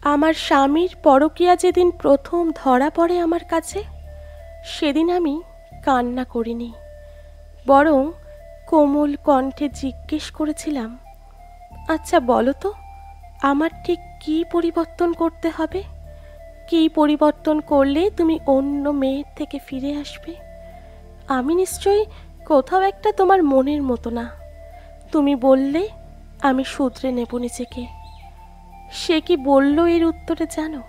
আমার স্বামীর পরকীয়া যেদিন প্রথম ধরা পড়ে আমার কাছে, সেদিন আমি কান্না করিনি, বরং কোমল কণ্ঠে জিজ্ঞেস করেছিলাম, আচ্ছা বলো তো, আমার ঠিক কী পরিবর্তন করতে হবে? কী পরিবর্তন করলে তুমি অন্য মেয়ের থেকে ফিরে আসবে? আমি নিশ্চয়ই কোথাও একটা তোমার মনের মতো না। তুমি বললে আমি শুধরে নেব নিজেকে। সে কি বলল এর উত্তরে জানো?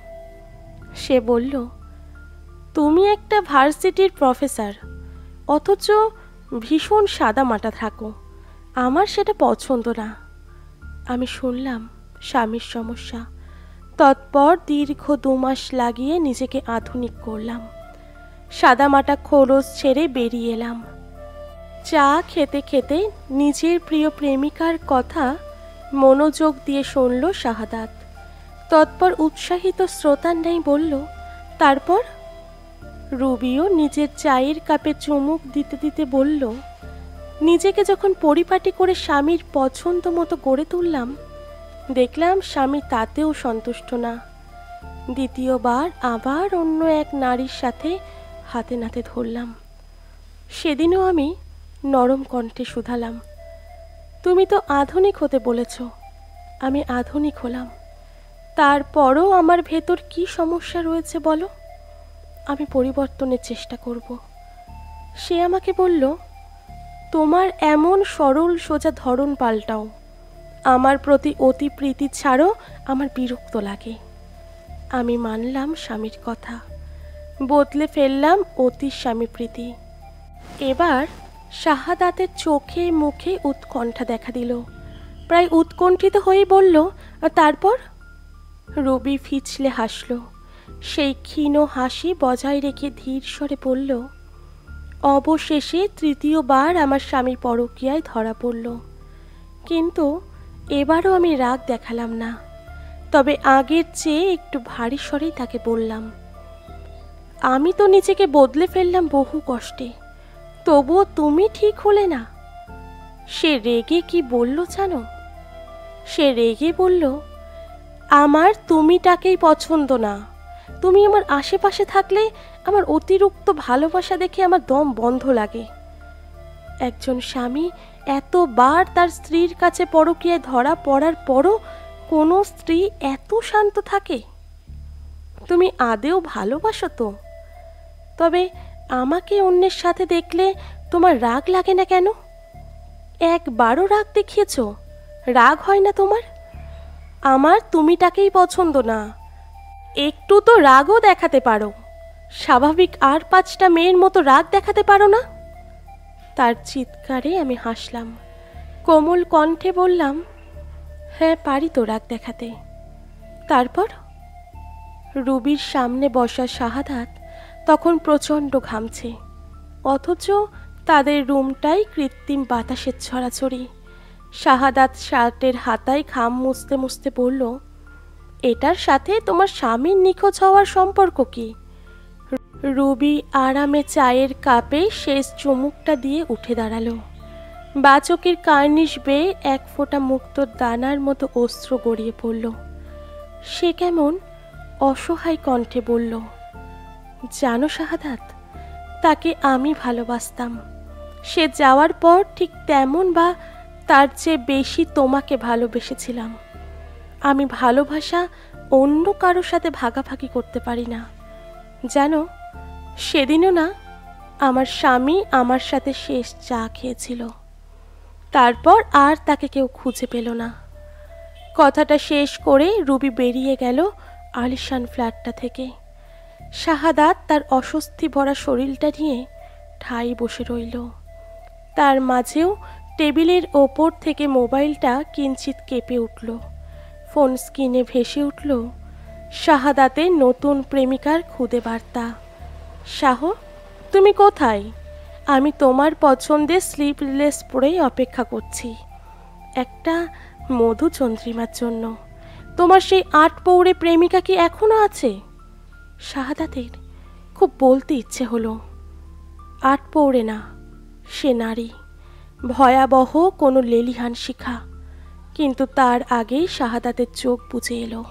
সে বলল, তুমি একটা ভার্সিটির প্রফেসর, অথচ ভীষণ সাদামাটা থাকো, আমার সেটা পছন্দ না। আমি শুনলাম স্বামীর সমস্যা। তৎপর দীর্ঘ 2 মাস লাগিয়ে নিজেকে আধুনিক করলাম। সাদামাটা খোলস ছেড়ে বেরিয়ে এলাম। চা খেতে খেতে নিজের প্রিয় প্রেমিকার কথা মনোযোগ দিয়ে শুনল শাহাদাত। তৎপর উৎসাহিত শ্রোতার ন্যায় বলল, তারপর? রুবিও নিজের চায়ের কাপে চুমুক দিতে দিতে বলল, নিজেকে যখন পরিপাটি করে স্বামীর পছন্দ মতো গড়ে তুললাম, দেখলাম স্বামী তাতেও সন্তুষ্ট না। দ্বিতীয়বার আবার অন্য এক নারীর সাথে হাতে নাতে ধরলাম। সেদিনও আমি নরম কণ্ঠে শুধালাম, তুমি তো আধুনিক হতে বলেছ। আমি আধুনিক হলাম, তারপরও আমার ভেতর কি সমস্যা রয়েছে বলো? আমি পরিবর্তনের চেষ্টা করব। সে আমাকে বলল, তোমার এমন সরল সোজা ধরন পাল্টাও। আমার প্রতি অতি প্রীতি ছাড়ো, আমার বিরক্ত লাগে। আমি মানলাম স্বামীর কথা, বদলে ফেললাম অতি স্বামী প্রীতি। এবার শাহাদাতের চোখে মুখে উৎকণ্ঠা দেখা দিল। প্রায় উৎকণ্ঠিত হয়ে বলল, তারপর? রবি ফিচলে হাসল। সেই ক্ষীণ হাসি বজায় রেখে ধীর স্বরে বলল, অবশেষে তৃতীয়বার আমার স্বামী পরকীয়ায় ধরা পড়ল। কিন্তু এবারও আমি রাগ দেখালাম না, তবে আগের চেয়ে একটু ভারী স্বরেই তাকে বললাম, আমি তো নিজেকে বদলে ফেললাম বহু কষ্টে, তবুও তুমি ঠিক হলে না। সে রেগে কি বলল জানো? সে রেগে বলল, আমার তুমিটাকেই পছন্দ না। তুমি আমার আশেপাশে থাকলে আমার অতিরিক্ত ভালোবাসা দেখে আমার দম বন্ধ লাগে। একজন স্বামী এতবার তার স্ত্রীর কাছে পরকীয়ায় ধরা পড়ার পরও কোনো স্ত্রী এত শান্ত থাকে? তুমি আদেও ভালোবাসো তো? তবে আমাকে অন্যের সাথে দেখলে তোমার রাগ লাগে না কেন? একবারও রাগ দেখিয়েছ? রাগ হয় না তোমার? আমার তুমিটাকেই পছন্দ না। একটু তো রাগও দেখাতে পারো। স্বাভাবিক আর 5টা মেয়ের মতো রাগ দেখাতে পারো না? তার চিৎকারে আমি হাসলাম। কোমল কণ্ঠে বললাম, হ্যাঁ পারি তো রাগ দেখাতে। তারপর? রুবির সামনে বসা শাহাদাত তখন প্রচণ্ড ঘামছে, অথচ তাদের রুমটাই কৃত্রিম বাতাসের ছড়াছড়ি। শাহাদাত শার্টের হাতায় ঘাম মুছতে মুছতে বলল, এটার সাথে তোমার স্বামীর নিখোঁজ হওয়ার সম্পর্ক কি? রুবি আরামে চায়ের কাপে শেষ চুমুকটা দিয়ে উঠে দাঁড়ালো। বাচকের কার্নিশ বেয়ে 1 ফোঁটা মুক্তোর দানার মতো অস্ত্র গড়িয়ে পড়ল। সে কেমন অসহায় কণ্ঠে বলল, জানো শাহাদাত, তাকে আমি ভালোবাসতাম। সে যাওয়ার পর ঠিক তেমন বা তার চেয়ে বেশি তোমাকে ভালোবেসেছিলাম। আমি ভালোবাসা অন্য কারোর সাথে ভাগাভাগি করতে পারি না। জানো, সেদিনও না আমার স্বামী আমার সাথে শেষ চা খেয়েছিল। তারপর আর তাকে কেউ খুঁজে পেল না। কথাটা শেষ করে রুবি বেরিয়ে গেল আলিশান ফ্ল্যাটটা থেকে। শাহাদাত তার অস্বস্তি ভরা শরীরটা নিয়ে ঠাই বসে রইল। তার মাঝেও টেবিলের ওপর থেকে মোবাইলটা কিঞ্চিত কেঁপে উঠল। ফোন স্ক্রিনে ভেসে উঠল শাহাদাতের নতুন প্রেমিকার খুদে বার্তা, শাহ তুমি কোথায়? আমি তোমার পছন্দের স্লিপলেস পরেই অপেক্ষা করছি একটা মধুচন্দ্রিমার জন্য। তোমার সেই 8 পৌড়ে প্রেমিকা কি এখনো আছে? শাহাদাতের খুব বলতে ইচ্ছে হলো। 8 পৌড়ে না, সে নারী, ভয়াবহ কোনো লেলিহান শিখা। কিন্তু তার আগেই শাহাদাতের চোখ বুজে এলো।